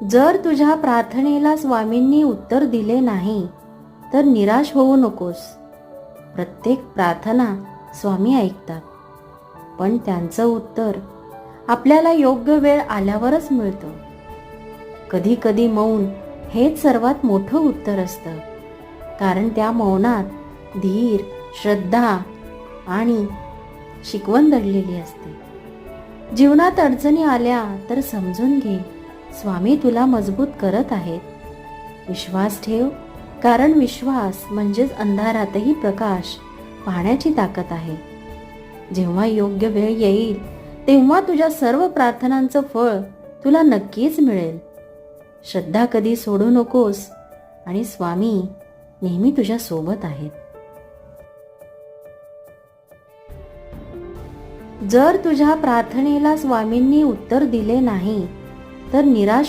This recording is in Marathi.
जर तुझ्या प्रार्थनेला स्वामींनी उत्तर दिले नाही तर निराश होऊ नकोस. प्रत्येक प्रार्थना स्वामी ऐकतात, पण त्यांचं उत्तर आपल्याला योग्य वेळ आल्यावरच मिळतं. कधी कधी मौन हेच सर्वात मोठं उत्तर असतं, कारण त्या मौनात धीर, श्रद्धा आणि शिकवण दडलेली असते. जीवनात अडचणी आल्या तर समजून घे, स्वामी तुला मजबूत करत आहेत. विश्वास ठेव, कारण विश्वास म्हणजेच अंधारातही प्रकाश पाहण्याची ताकद आहे. जेव्हा योग्य वेळ येईल तेव्हा तुझ्या सर्व प्रार्थनांचं फळ तुला नक्कीच मिळेल. श्रद्धा कधी सोडू नकोस आणि स्वामी नेहमी तुझ्या सोबत आहेत. जर तुझ्या प्रार्थनेला स्वामींनी उत्तर दिले नाही तर निराश